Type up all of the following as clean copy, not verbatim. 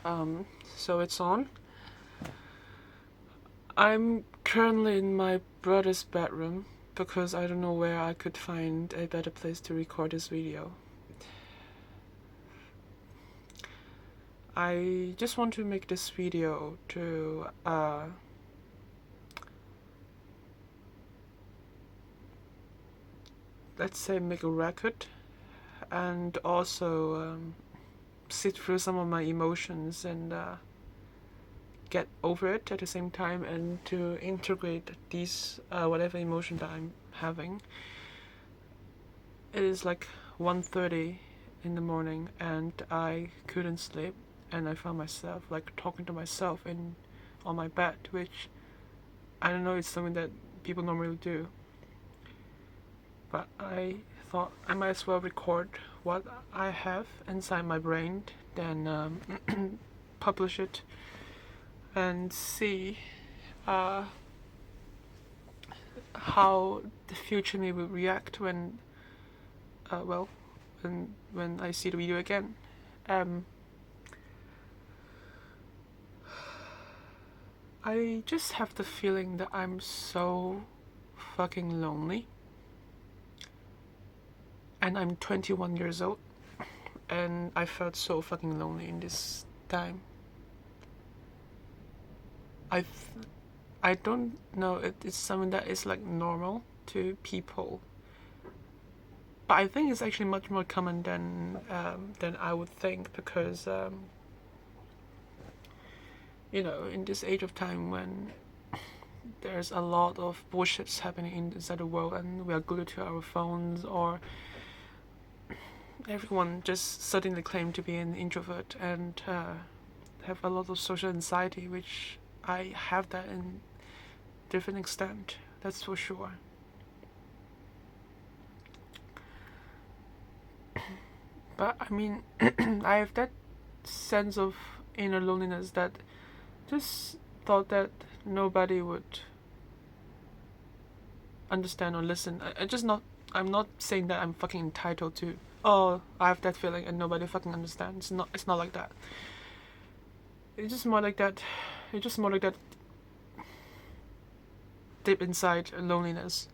So it's on. I'm currently in my brother's bedroom because I don't know where I could find a better place to record this video. I just want to make this video to let's say make a record and also sit through some of my emotions and get over it at the same time, and to integrate these whatever emotion that I'm having. It is like 1:30 in the morning and I couldn't sleep, and I found myself like talking to myself in on my bed, which I don't know, it's something that people normally do. But I thought I might as well record what I have inside my brain, then publish it and see how the future me will react when, when I see the video again. I just have the feeling that I'm so fucking lonely. And I'm 21 years old. And I felt so fucking lonely in this time. I don't know if it's something that is like normal to people. But I think it's actually much more common than I would think, because you know, in this age of time when there's a lot of bullshits happening inside the world and we are glued to our phones, or everyone just suddenly claim to be an introvert and have a lot of social anxiety, which I have that in different extent, that's for sure. But I mean, I have that sense of inner loneliness that just thought that nobody would understand or listen. I'm not saying that I'm fucking entitled to, oh, I have that feeling and nobody fucking understands. It's not like that. It's just more like that. It's just more like that deep inside loneliness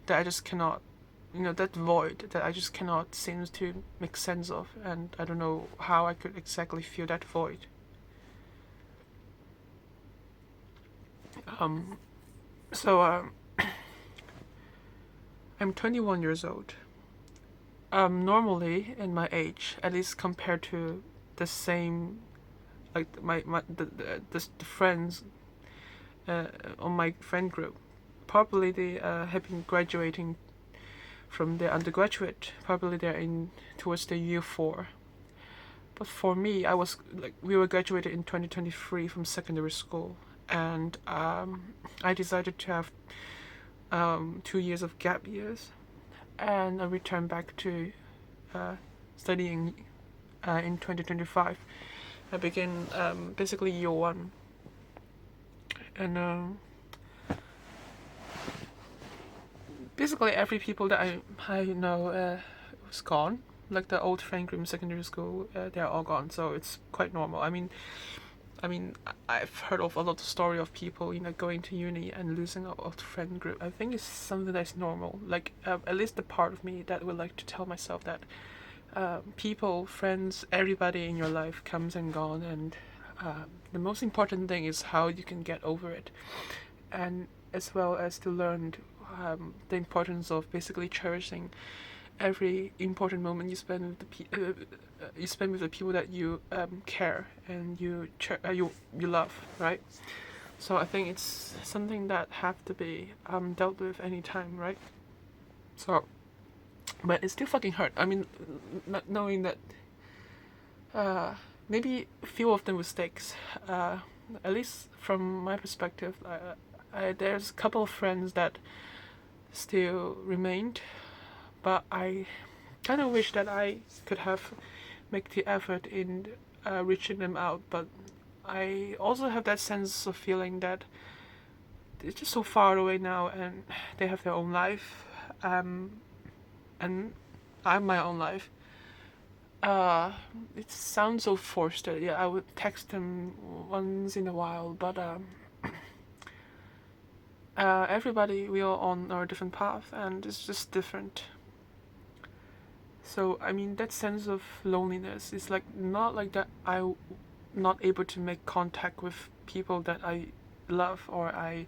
that I just cannot, you know, that void that I just cannot seem to make sense of, and I don't know how I could exactly feel that void. So I'm 21 years old. Normally in my age, at least compared to the same, like the friends on my friend group, probably they have been graduating from their undergraduate. Probably they're in towards the year 4. But for me, I was like, we were graduated in 2023 from secondary school, and I decided to have 2 years of gap years, and I returned back to studying in 2025. I began basically year 1, and basically every people that I know was gone. Like the old friend group in secondary school, they're all gone. So it's quite normal. I mean, I've heard of a lot of story of people, you know, going to uni and losing an old friend group. I think it's something that's normal. Like at least the part of me that would like to tell myself that people, friends, everybody in your life comes and gone, and the most important thing is how you can get over it, and as well as to learn the importance of basically cherishing every important moment you spend with the people that you care and you love, right? So I think it's something that have to be dealt with anytime, right? So, but it still fucking hurt. I mean, not knowing that maybe a few of the mistakes, at least from my perspective, there's a couple of friends that still remained, but I kind of wish that I could have make the effort in reaching them out. But I also have that sense of feeling that it's just so far away now, and they have their own life, and I have my own life. Uh, it sounds so forced. Yeah, I would text him once in a while, but everybody, we are on our different path, and it's just different. So I mean, that sense of loneliness is like not like that. I'm not able to make contact with people that I love or I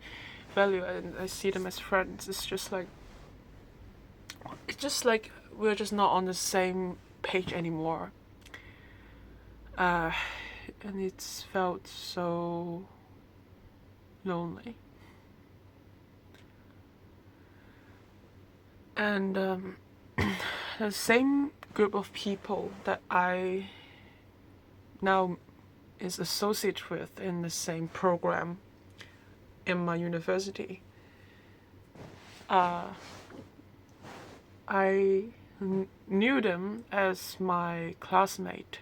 value, and I see them as friends. It's just like we're just not on the same page anymore. Uh, and it's felt so lonely. And the same group of people that I now is associated with in the same program in my university. I knew them as my classmate,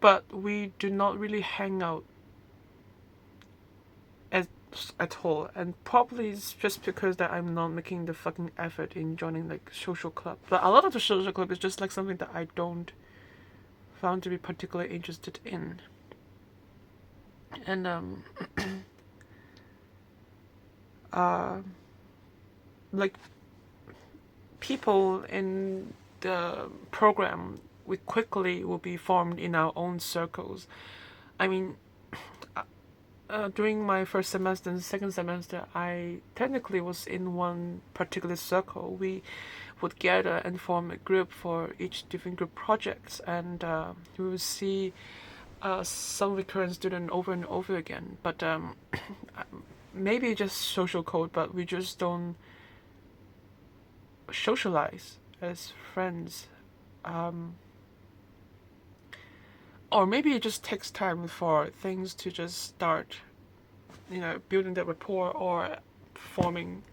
but we do not really hang out at at all, and probably it's just because that I'm not making the fucking effort in joining like social club. But a lot of the social club is just like something that I don't found to be particularly interested in. And uh like people in the program, we quickly will be formed in our own circles. I mean, during my first semester and second semester, I technically was in one particular circle. We would gather and form a group for each different group projects, and we would see some recurrent student over and over again. But maybe just social code, but we just don't socialize as friends. Or maybe it just takes time for things to just start, building that rapport or forming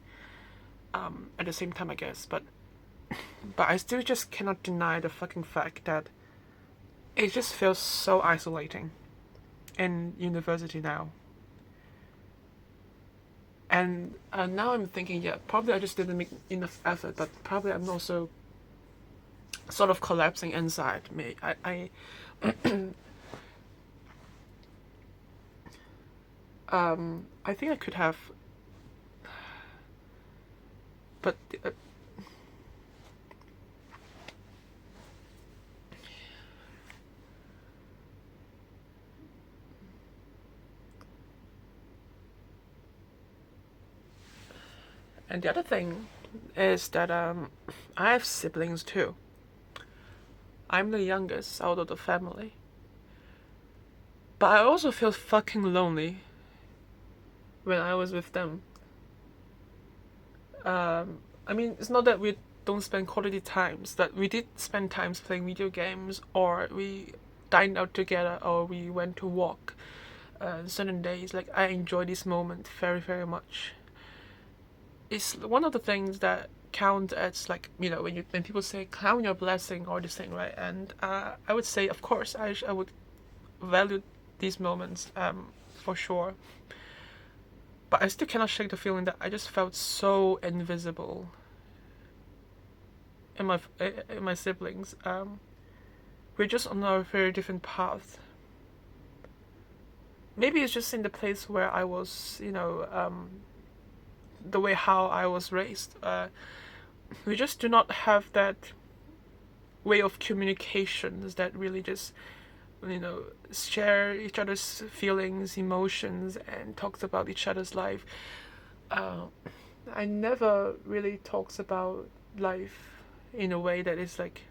at the same time, I guess. But I still just cannot deny the fucking fact that it just feels so isolating in university now. And now I'm thinking, yeah, probably I just didn't make enough effort, but probably I'm also sort of collapsing inside me. I think I could have, but and the other thing is that I have siblings too. I'm the youngest out of the family, but I also feel fucking lonely when I was with them. I mean, it's not that we don't spend quality times, that we did spend times playing video games, or we dined out together, or we went to walk certain days. Like, I enjoy this moment very, very much. It's one of the things that count as, like, when people say count your blessing or this thing, right? And I would say, of course, I would value these moments for sure. But I still cannot shake the feeling that I just felt so invisible in my siblings. We're just on a very different path. Maybe it's just in the place where I was, the way how I was raised. We just do not have that way of communications that really just, share each other's feelings, emotions, and talks about each other's life. I never really talks about life in a way that is like,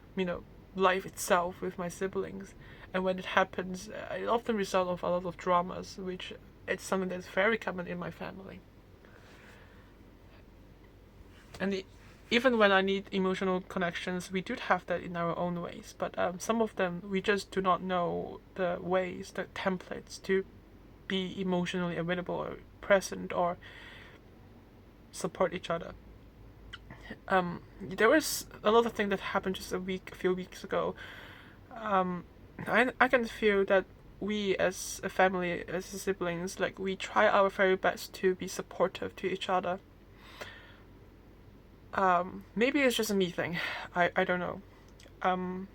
life itself with my siblings. And when it happens, it often results of a lot of dramas, which it's something that's very common in my family. And even when I need emotional connections, we do have that in our own ways. But some of them, we just do not know the ways, the templates to be emotionally available or present or support each other. There was a lot of things that happened just a few weeks ago. I can feel that we as a family, as siblings, like we try our very best to be supportive to each other. maybe it's just a me thing. I don't know. Um,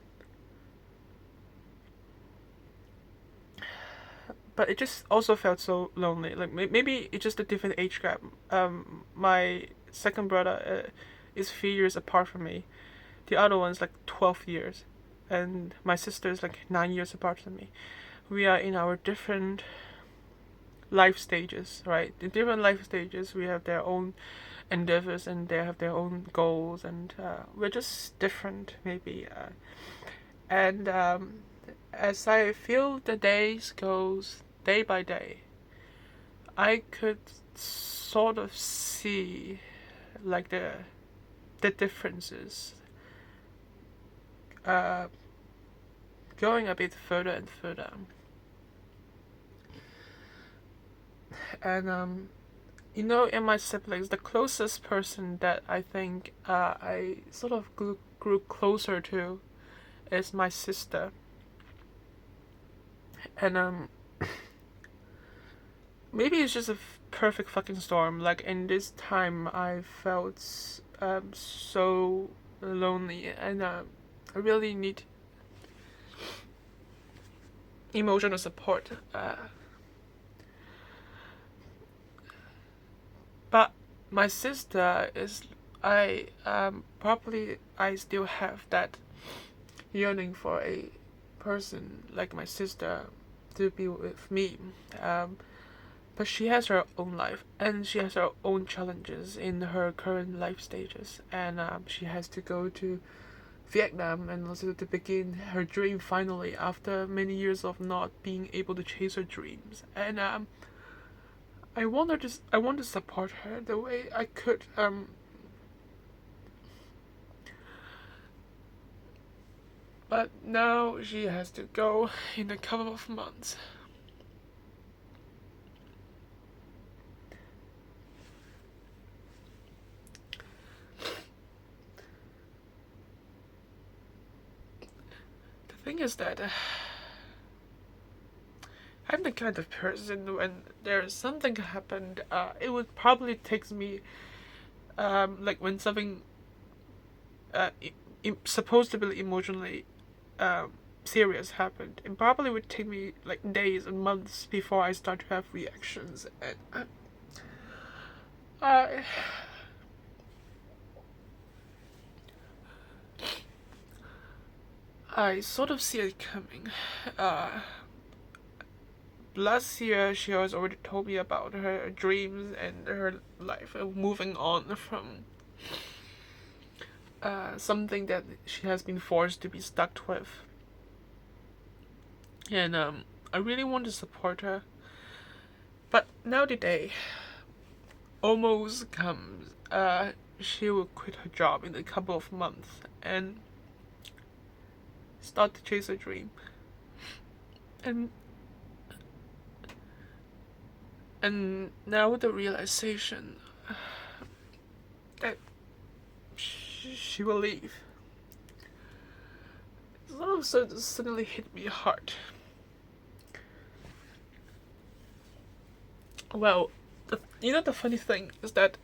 but it just also felt so lonely. Like maybe it's just a different age gap. My second brother is 3 years apart from me. The other one's like 12 years, and my sister is like 9 years apart from me. We are in our different life stages, right? In different life stages, we have their own endeavors and they have their own goals, and we're just different, maybe. And as I feel the days goes day by day, I could sort of see like the differences uh, going a bit further and further. And in my siblings, the closest person that I think I sort of grew closer to is my sister. And maybe it's just a perfect fucking storm. Like in this time, I felt so lonely, and I really need emotional support. But my sister is probably I still have that yearning for a person like my sister to be with me. But she has her own life and she has her own challenges in her current life stages, and she has to go to Vietnam and also to begin her dream finally after many years of not being able to chase her dreams. And I want to support her the way I could. But now she has to go in a couple of months. The thing is that I'm the kind of person when there's something happened, it would probably take me, like when something supposed to be emotionally serious happened, it probably would take me like days and months before I start to have reactions, and I I sort of see it coming. Last year, she has already told me about her dreams and her life of moving on from something that she has been forced to be stuck with. And I really want to support her. But now the day almost comes. She will quit her job in a couple of months and start to chase her dream. And now the realization that she will leave suddenly hit me hard. Well, the funny thing is that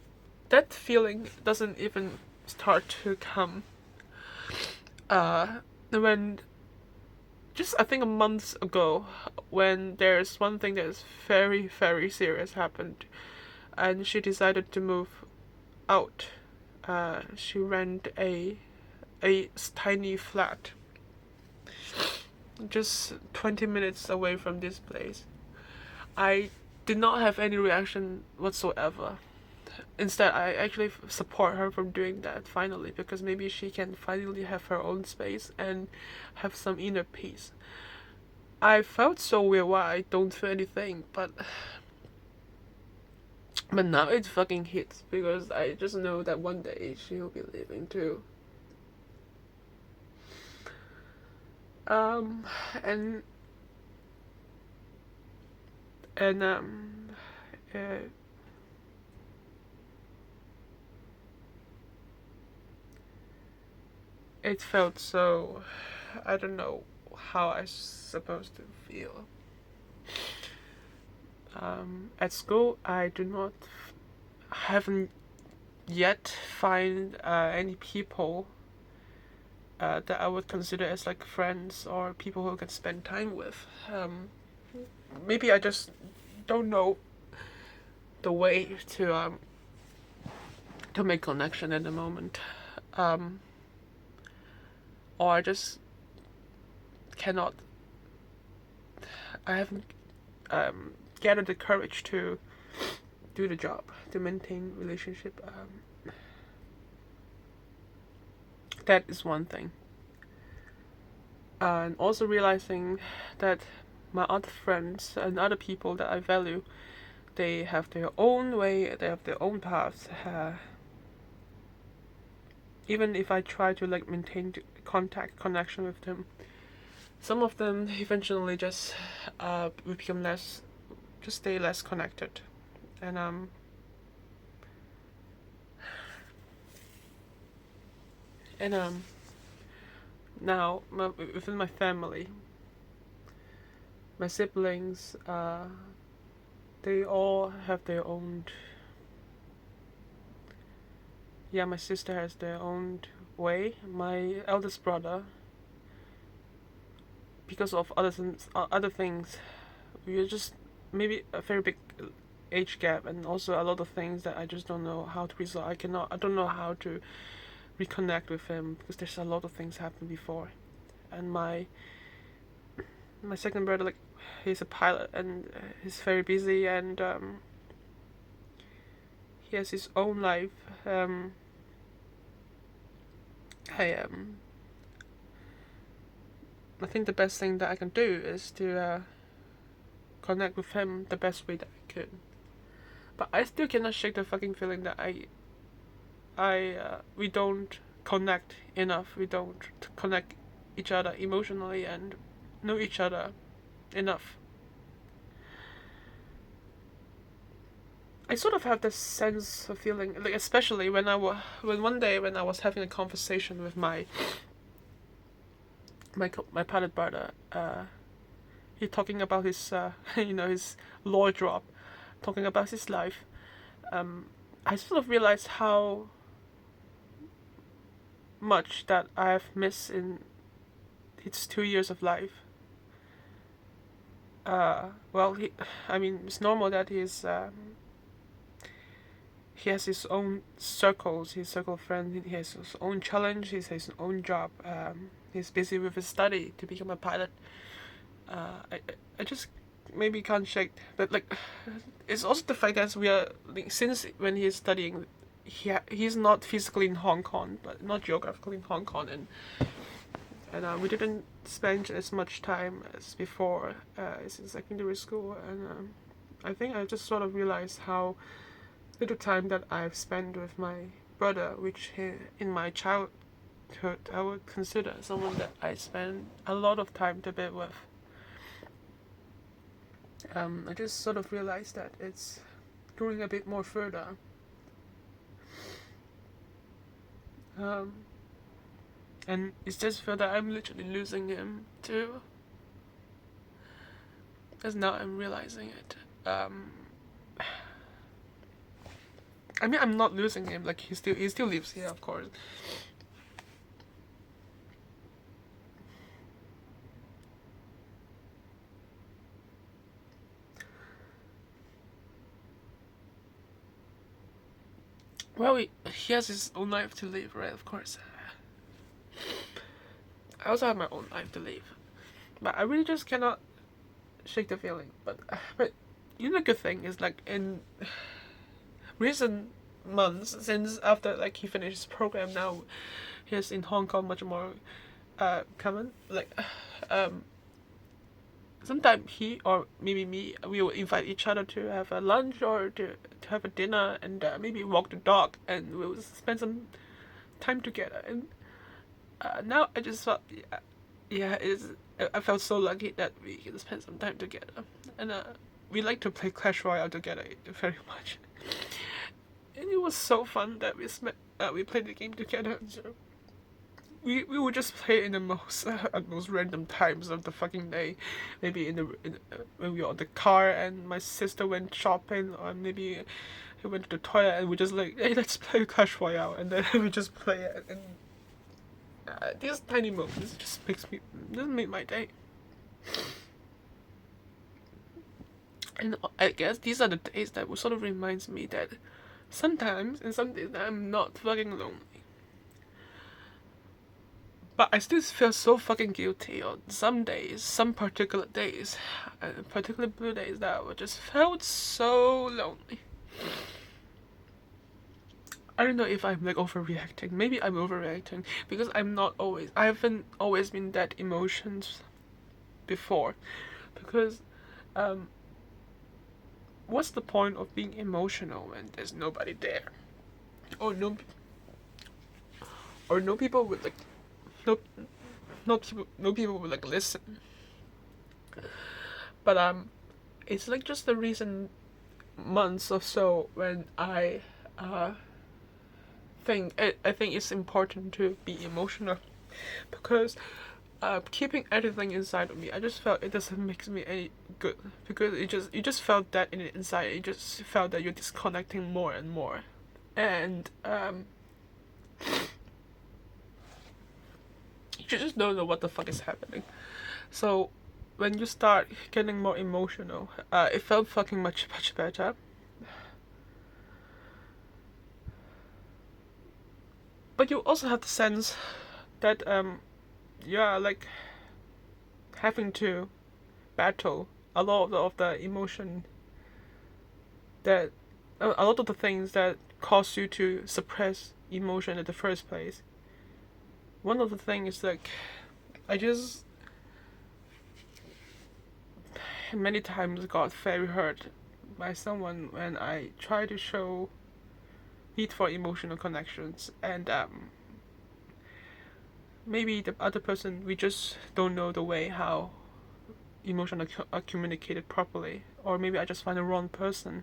feeling doesn't even start to come when just I think a month ago, when there's one thing that is very very serious happened, and she decided to move out. She rent a tiny flat just 20 minutes away from this place. I did not have any reaction whatsoever. Instead, I actually support her from doing that finally, because maybe she can finally have her own space and have some inner peace. I felt so weird why I don't feel anything, but now it fucking hits, because I just know that one day she'll be leaving too. And and uh, it felt so, I don't know how I'm supposed to feel. At school, I do not haven't yet find any people that I would consider as like friends or people who can spend time with. Maybe I just don't know the way to make connection at the moment, or I just cannot. I haven't gathered the courage to do the job, to maintain relationship. That is one thing. And also realizing that my other friends and other people that I value, they have their own way, they have their own paths. Even if I try to like maintain connection with them, some of them eventually just will become just stay less connected, and now within my family, my siblings, they all have their own. Yeah, my sister has their own way. My eldest brother, because of other things, we're just maybe a very big age gap, and also a lot of things that I just don't know how to resolve. I don't know how to reconnect with him because there's a lot of things happened before, and my second brother, like, he's a pilot and he's very busy, and he has his own life. I think the best thing that I can do is to connect with him the best way that I could. But I still cannot shake the fucking feeling that we don't connect enough. We don't connect each other emotionally and know each other enough. I sort of have this sense of feeling, like, especially when when one day when I was having a conversation with my pilot brother, he talking about his his law job, talking about his life. I sort of realized how much that I have missed in his 2 years of life. Well, it's normal that he has his own circles, his circle of friends. He has his own challenge. He has his own job. He's busy with his study to become a pilot. I just maybe can't shake, but like, it's also the fact that we are, like, since when he is studying, he's not physically in Hong Kong, but not geographically in Hong Kong, and we didn't spend as much time as before as in secondary school, and I think I just sort of realized how little time that I've spent with my brother, which in my childhood I would consider someone that I spend a lot of time to be with. I just sort of realized that it's going a bit more further. And it's just feel that I'm literally losing him too. Because now I'm realizing it. I'm not losing him. Like, he still lives here, of course. Well, he has his own life to live, right? Of course. I also have my own life to live, but I really just cannot shake the feeling. But the good thing is, like, in recent months, since after like he finished his program, now he's in Hong Kong much more common. Like, sometimes he or maybe me, we will invite each other to have a lunch or to have a dinner, and maybe walk the dog, and we'll spend some time together. And now I just felt, I felt so lucky that we can spend some time together, and we like to play Clash Royale together very much, and it was so fun that we played the game together. So we would just play in the most random times of the fucking day, maybe when we were on the car and my sister went shopping, or maybe he went to the toilet, and we just like, hey, let's play Clash Royale, and then we just play it, and these tiny moments just make my day. And I guess these are the days that sort of reminds me that sometimes, in some days, I'm not fucking lonely. But I still feel so fucking guilty on some days, some particular days, particular blue days, that I just felt so lonely. I don't know if I'm like overreacting. Maybe I'm overreacting because I haven't always been that emotions before. Because what's the point of being emotional when there's nobody there? Or no people would like no people would like listen. But it's like just the recent months or so when I think it's important to be emotional, because keeping everything inside of me, I just felt it doesn't make me any good, because you just felt that in the inside, you just felt that you're disconnecting more and more, and you just don't know what the fuck is happening. So when you start getting more emotional, it felt fucking much better. But you also have the sense that you're like having to battle a lot of the emotion, that a lot of the things that cause you to suppress emotion in the first place. One of the things is like, I just many times got very hurt by someone when I try to show need for emotional connections, and maybe the other person, we just don't know the way how emotions are communicated properly, or maybe I just find the wrong person,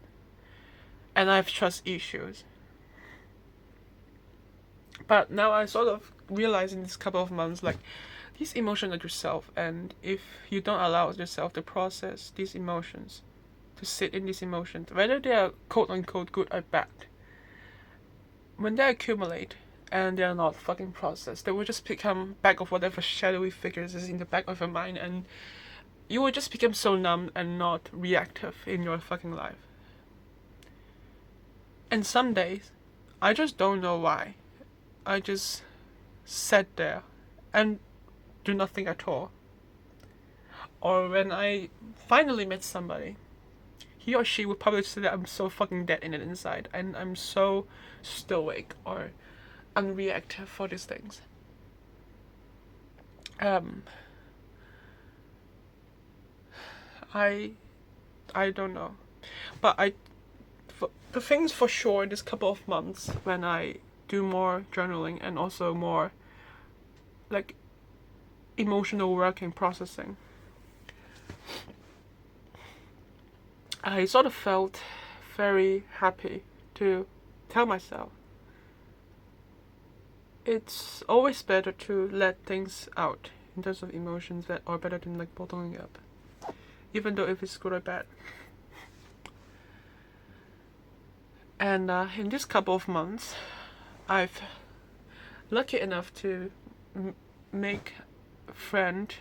and I have trust issues. But now I sort of realize in this couple of months, like, these emotions are yourself, and if you don't allow yourself to process these emotions, to sit in these emotions, whether they are quote unquote good or bad, when they accumulate and they are not fucking processed, they will just become back of whatever shadowy figures is in the back of your mind, and you will just become so numb and not reactive in your fucking life. And some days, I just don't know why, I just sat there and do nothing at all. Or when I finally met somebody, he or she would probably say that I'm so fucking dead in the inside, and I'm so stoic or unreactive for these things. I don't know, but the things for sure in this couple of months, when I do more journaling and also more like emotional work and processing, I sort of felt very happy to tell myself it's always better to let things out in terms of emotions that are better than like bottling up, even though if it's good or bad. And in this couple of months, I've lucky enough to make a friend.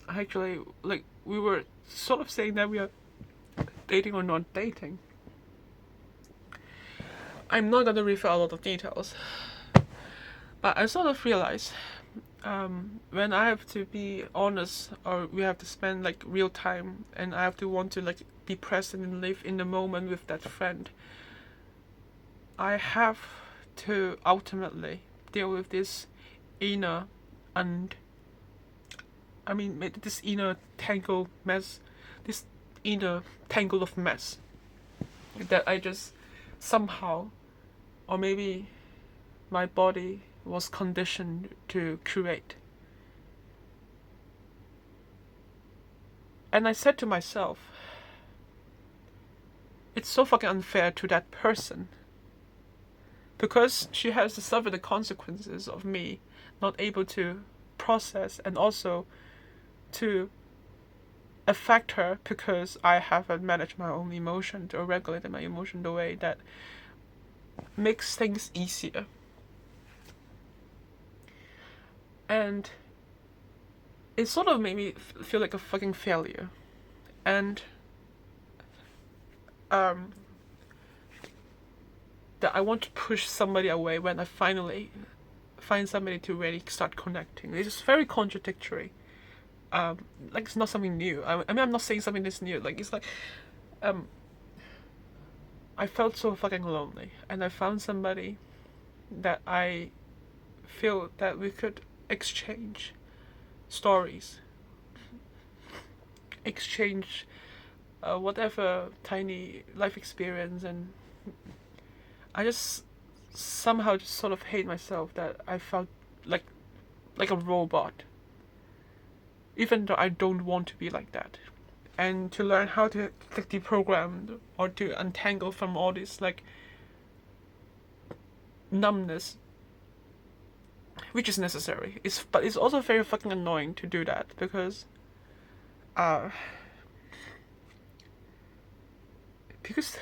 Actually, like, we were sort of saying that we are dating or not dating. I'm not gonna reveal a lot of details, but I sort of realize when I have to be honest, or we have to spend like real time, and I have to want to like be present and live in the moment with that friend, I have to ultimately deal with this inner this inner tangle mess, this inner tangle of mess that I just somehow, or maybe my body was conditioned to create. And I said to myself, it's so fucking unfair to that person, because she has to suffer the consequences of me not able to process and also to affect her because I haven't managed my own emotions or regulated my emotion the way that makes things easier. And it sort of made me feel like a fucking failure. And that I want to push somebody away when I finally find somebody to really start connecting. It's very contradictory. Like it's not something new. I mean, I'm not saying something that's new. Like it's like, I felt so fucking lonely, and I found somebody that I feel that we could exchange stories, exchange whatever tiny life experience, and I just somehow just sort of hate myself that I felt like a robot, even though I don't want to be like that. And to learn how to like deprogram or to untangle from all this like numbness, which is necessary. But it's also very fucking annoying to do that because because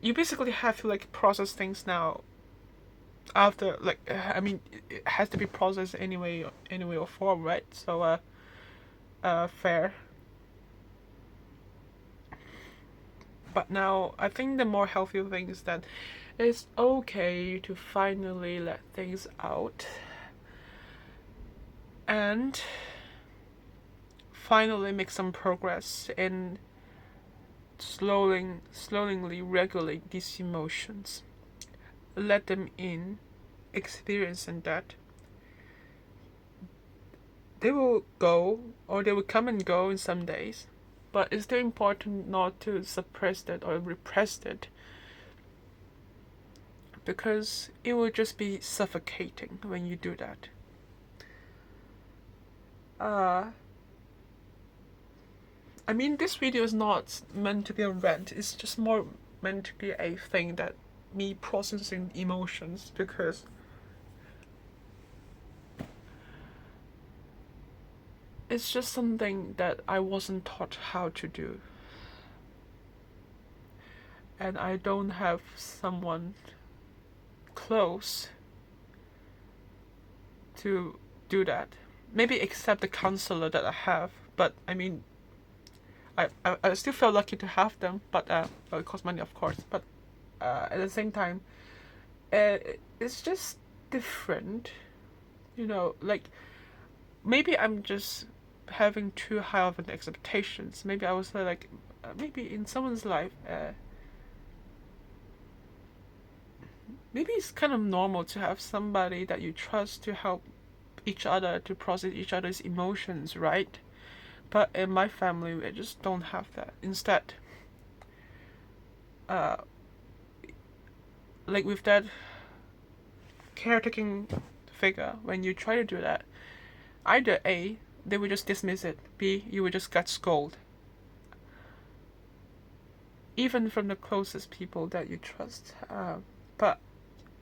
you basically have to like process things now after like I mean it has to be processed anyway or form, right? So fair. But now I think the more healthy thing is that it's okay to finally let things out and finally make some progress in slowly regulate these emotions. Let them in, experiencing that. They will go, or they will come and go in some days, but it's still important not to suppress it or repress it, because it will just be suffocating when you do that. I mean, this video is not meant to be a rant, it's just more meant to be a thing that me processing emotions, because it's just something that I wasn't taught how to do. And I don't have someone close to do that. Maybe except the counselor that I have, but I mean, I still feel lucky to have them, but well, it costs money, of course. But at the same time, it's just different, you know. Like maybe I'm just having too high of an expectations. Maybe I was like, maybe in someone's life, maybe it's kind of normal to have somebody that you trust to help each other to process each other's emotions, right? But in my family, we just don't have that. Instead, like with that caretaking figure, when you try to do that, either A, they would just dismiss it, B, you would just get scolded. Even from the closest people that you trust. But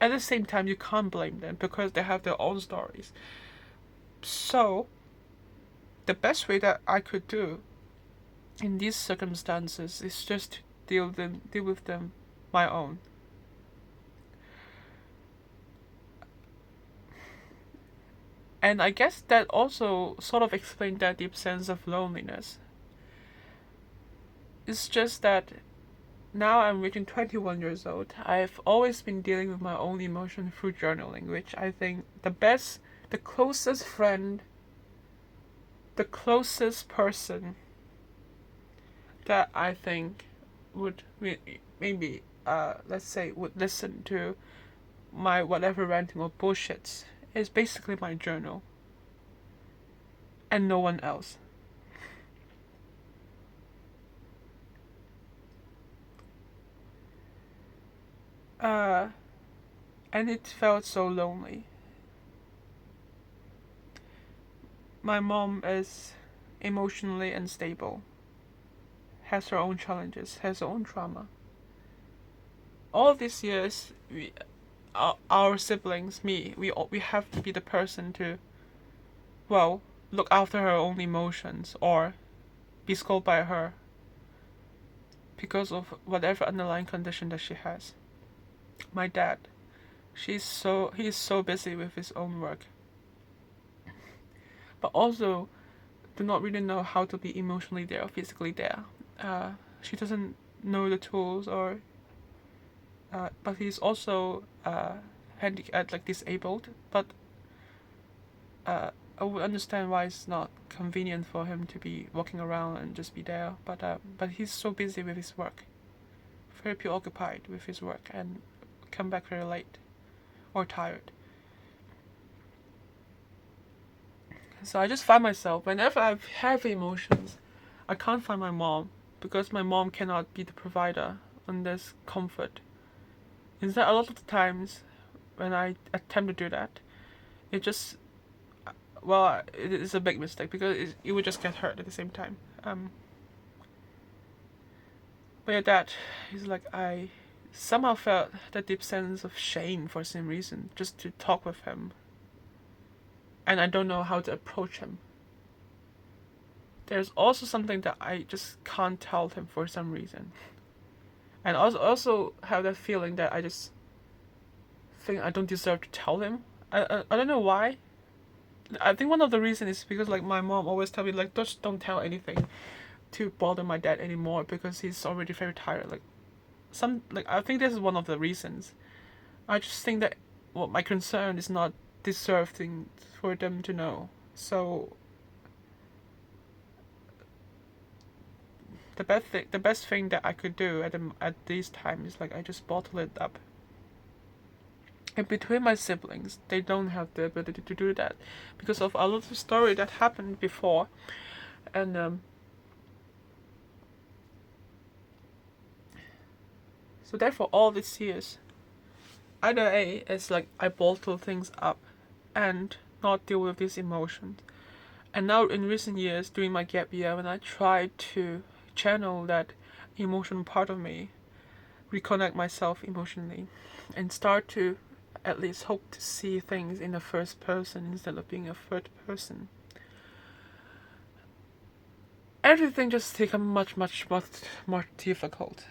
at the same time, you can't blame them because they have their own stories. So, the best way that I could do in these circumstances is just to deal with them my own. And I guess that also sort of explained that deep sense of loneliness. It's just that now I'm reaching 21 years old. I've always been dealing with my own emotion through journaling, which I think the closest friend, the closest person that I think would maybe, let's say, would listen to my whatever ranting or bullshits is basically my journal. And no one else. And it felt so lonely. My mom is emotionally unstable, has her own challenges, has her own trauma. All these years, our siblings, we have to be the person to, well, look after her own emotions or be scolded by her because of whatever underlying condition that she has. My dad, he is so busy with his own work, but also do not really know how to be emotionally there or physically there. She doesn't know the tools, or but he's also handicapped, like disabled. But I would understand why it's not convenient for him to be walking around and just be there. But he's so busy with his work, very preoccupied with his work, and come back very late or tired. So I just find myself, whenever I have heavy emotions, I can't find my mom, because my mom cannot be the provider and there's comfort. Instead, a lot of the times when I attempt to do that, it just, well, it is a big mistake, because it would just get hurt at the same time. But yeah, that is like, I somehow felt that deep sense of shame for some reason, just to talk with him. And I don't know how to approach him. There's also something that I just can't tell him for some reason. And also have that feeling that I just think I don't deserve to tell him. I don't know why. I think one of the reasons is because like my mom always tell me like, just don't tell anything to bother my dad anymore, because he's already very tired. I think this is one of the reasons. I just think that my concern is not deserving for them to know. So the best thing that I could do at these times is like I just bottle it up. And between my siblings, they don't have the ability to do that because of a lot of story that happened before, and so therefore all these years, either A is like I bottle things up and not deal with these emotions. And now in recent years, during my gap year, when I tried to channel that emotional part of me, reconnect myself emotionally, and start to at least hope to see things in the first person instead of being a third person, everything just became much more difficult.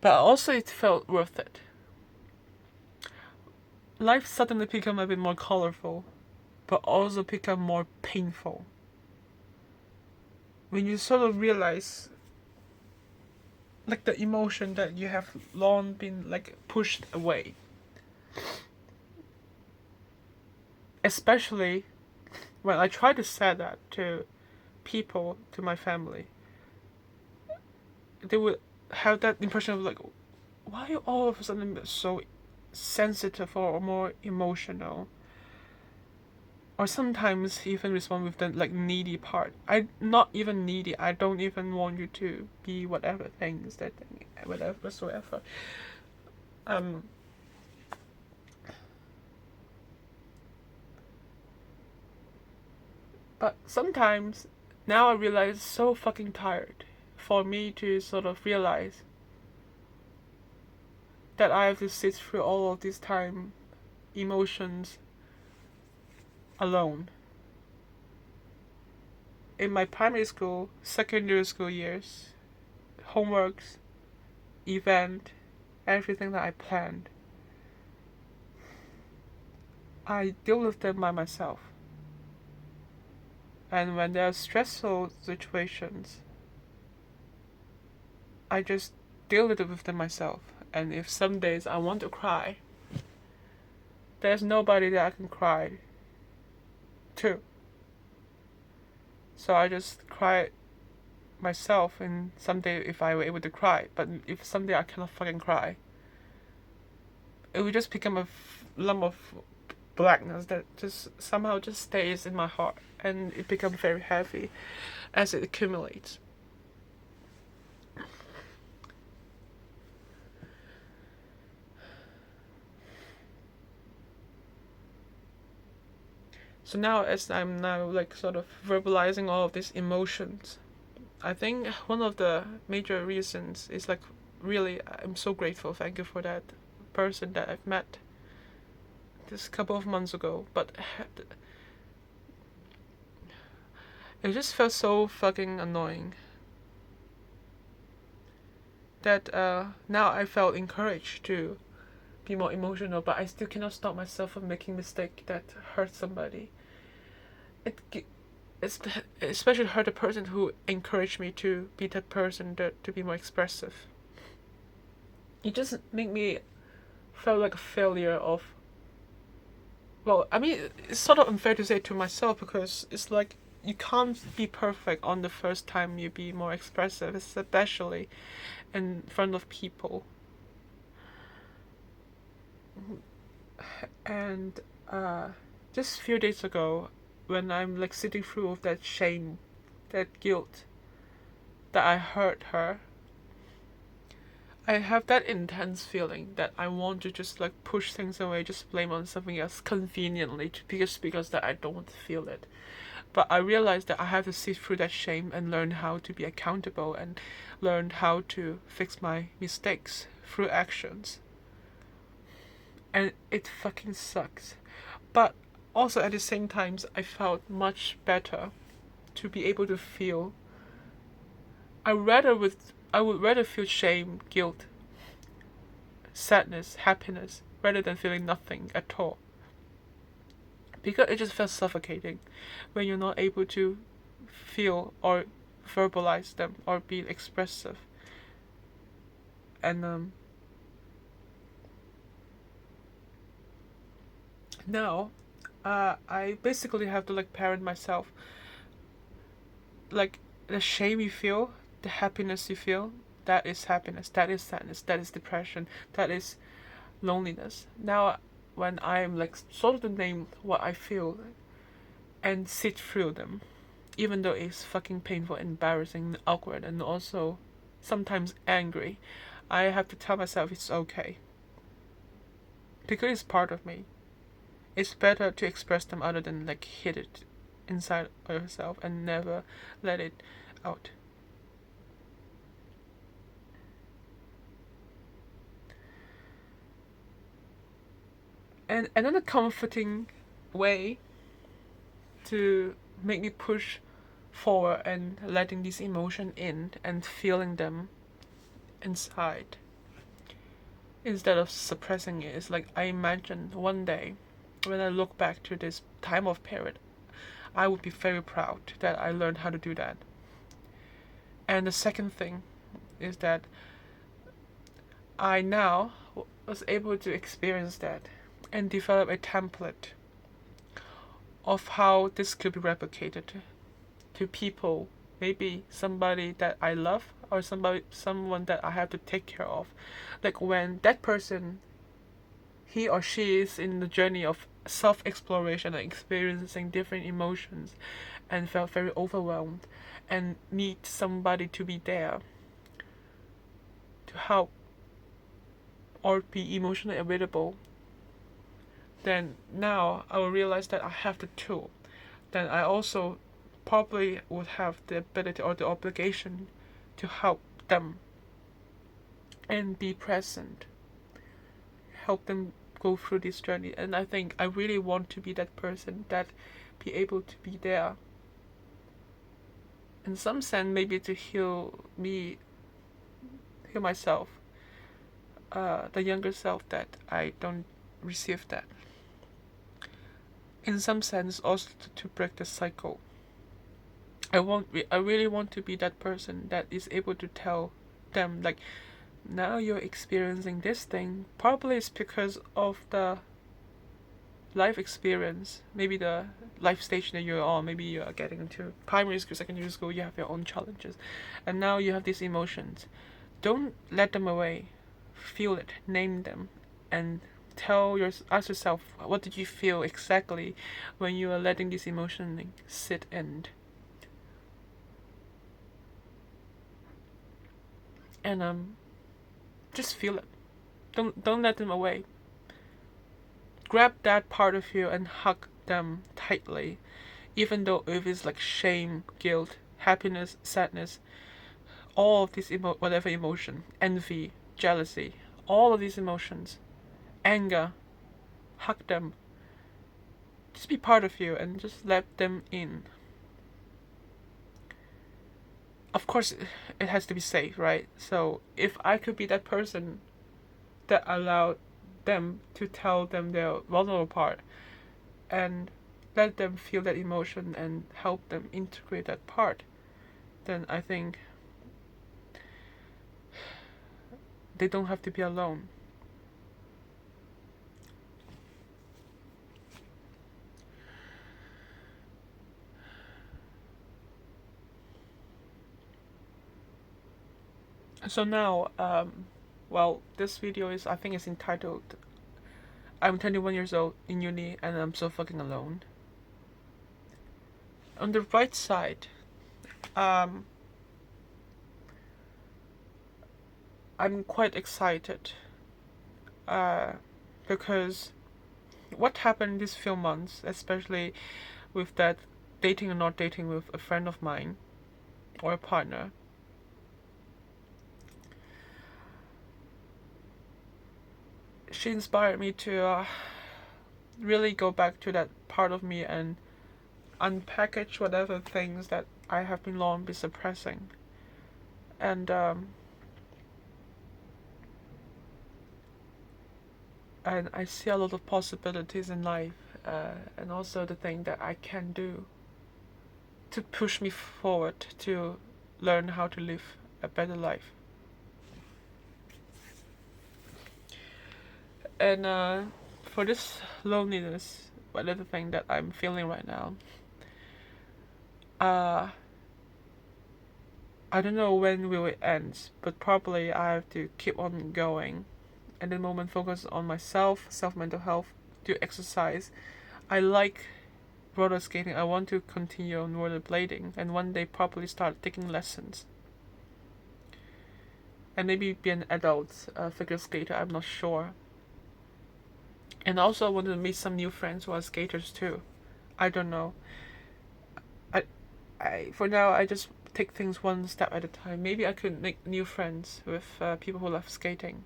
But also it felt worth it. Life suddenly became a bit more colorful, but also become more painful. When you sort of realize like the emotion that you have long been like pushed away. Especially when I try to say that to people, to my family, they would have that impression of like, why are you all of a sudden so sensitive or more emotional? Or sometimes even respond with the like needy part. I not even needy. I don't even want you to be whatever things that whatever whatsoever. But sometimes now I realize it's so fucking tired for me to sort of realize that I have to sit through all of this time emotions alone. In my primary school, secondary school years, homeworks, event, everything that I planned, I deal with them by myself. And when there are stressful situations, I just deal with them myself. And if some days I want to cry, there's nobody that I can cry to. So I just cry myself, and someday if I were able to cry. But if someday I cannot fucking cry, it would just become a lump of blackness that just somehow just stays in my heart, and it becomes very heavy as it accumulates. So now, as I'm now like sort of verbalizing all of these emotions, I think one of the major reasons is like, really, I'm so grateful. Thank you for that person that I've met this couple of months ago. But It just felt so fucking annoying that now I felt encouraged to be more emotional, but I still cannot stop myself from making mistake that hurt somebody. It's especially hurt the person who encouraged me to be that person, that to be more expressive. It just make me feel like a failure of. Well, I mean, it's sort of unfair to say to myself, because it's like you can't be perfect on the first time you be more expressive, especially in front of people. And just a few days ago, when I'm like sitting through with that shame, that guilt, that I hurt her, I have that intense feeling that I want to just like push things away, just blame on something else conveniently, because that I don't feel it. But I realized that I have to sit through that shame and learn how to be accountable and learn how to fix my mistakes through actions. And it fucking sucks. But also at the same time, I felt much better to be able to feel. I would rather feel shame, guilt, sadness, happiness, rather than feeling nothing at all. Because it just feels suffocating when you're not able to feel or verbalize them or be expressive. And now I basically have to like parent myself. Like the shame you feel, the happiness you feel, that is happiness, that is sadness, that is depression, that is loneliness. Now when I'm like sort of to name what I feel and sit through them, even though it's fucking painful, embarrassing, awkward, and also sometimes angry, I have to tell myself it's okay. Because it's part of me. It's better to express them other than like hid it inside yourself and never let it out. And another comforting way to make me push forward and letting these emotions in and feeling them inside instead of suppressing it is like I imagine one day when I look back to this time of period, I would be very proud that I learned how to do that. And the second thing is that I now was able to experience that and develop a template of how this could be replicated to people, maybe somebody that I love or someone that I have to take care of. Like when that person, he or she is in the journey of self-exploration and experiencing different emotions and felt very overwhelmed and need somebody to be there to help or be emotionally available, then now I will realize that I have the tool. Then I also probably would have the ability or the obligation to help them and be present, help them go through this journey. And I think I really want to be that person that be able to be there. In some sense, maybe to heal myself, the younger self that I don't receive that. In some sense, also to break the cycle. I really want to be that person that is able to tell them like, now you're experiencing this thing. Probably it's because of the life experience, maybe the life stage that you're on. Maybe you are getting into primary school, secondary school. You have your own challenges, and now you have these emotions. Don't let them away. Feel it, name them, and ask yourself, what did you feel exactly when you are letting this emotion sit in? And just feel it. Don't let them away. Grab that part of you and hug them tightly, even though if it's like shame, guilt, happiness, sadness, all of these whatever emotion, envy, jealousy, all of these emotions, anger, hug them. Just be part of you and just let them in. of course, it has to be safe, right? So if I could be that person that allowed them to tell them their vulnerable part and let them feel that emotion and help them integrate that part, then I think they don't have to be alone. So now, well, this video is, I think, is entitled "I'm 21 years old in uni and I'm so fucking alone." On the right side, I'm quite excited, because what happened these few months, especially with that dating or not dating with a friend of mine or a partner, she inspired me to really go back to that part of me and unpackage whatever things that I have been long been suppressing. And I see a lot of possibilities in life, and also the thing that I can do to push me forward to learn how to live a better life. And for this loneliness, whatever thing that I'm feeling right now, I don't know when will it end, but probably I have to keep on going. And the moment focus on myself, mental health, do exercise. I like roller skating. I want to continue on rollerblading and one day probably start taking lessons. And maybe be an adult figure skater, I'm not sure. And also I want to meet some new friends who are skaters too. I don't know. I for now I just take things one step at a time. Maybe I could make new friends with people who love skating.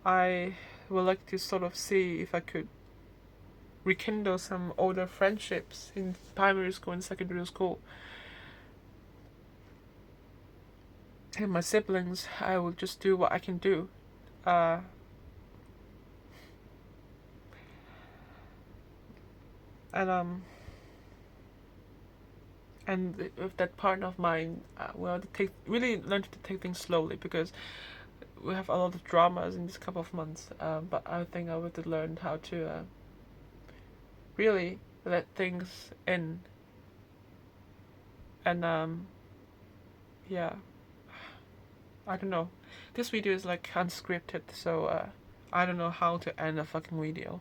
I would like to sort of see if I could rekindle some older friendships in primary school and secondary school. And my siblings, I will just do what I can do. And with that partner of mine, well, really learn to take things slowly, because we have a lot of dramas in this couple of months. But I think I would have learned how to really let things in. And yeah, I don't know. This video is like unscripted, so I don't know how to end a fucking video.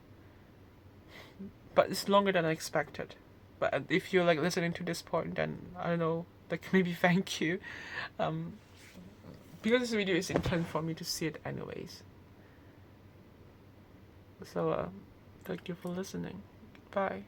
But it's longer than I expected. But if you're like listening to this point, then I don't know, like maybe thank you. Because this video is intended for me to see it anyways. So thank you for listening. Bye.